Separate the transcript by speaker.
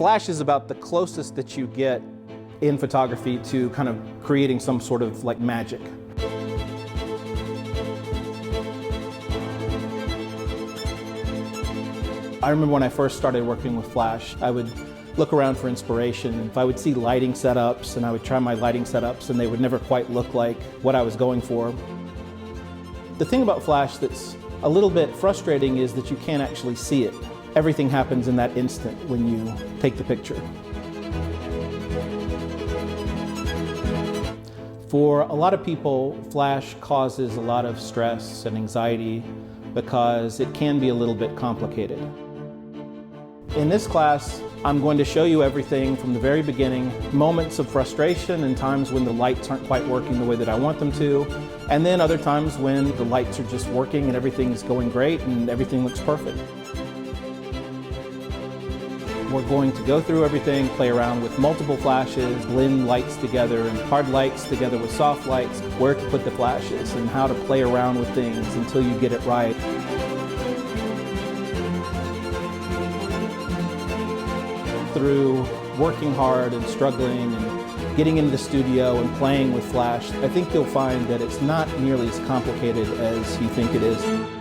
Speaker 1: Flash is about the closest that you get in photography to kind of creating some sort of like magic. I remember when I first started working with Flash, I would look around for inspiration. If I would see lighting setups, and I would try my lighting setups, and they would never quite look like what I was going for. The thing about Flash that's a little bit frustrating is that you can't actually see it. Everything happens in that instant when you take the picture. For a lot of people, Flash causes a lot of stress and anxiety because it can be a little bit complicated. In this class, I'm going to show you everything from the very beginning, moments of frustration and times when the lights aren't quite working the way that I want them to, and then other times when the lights are just working and everything's going great and everything looks perfect. We're going to go through everything, play around with multiple flashes, blend lights together and hard lights together with soft lights, where to put the flashes and how to play around with things until you get it right. Through working hard and struggling and getting into the studio and playing with Flash, I think you'll find that it's not nearly as complicated as you think it is.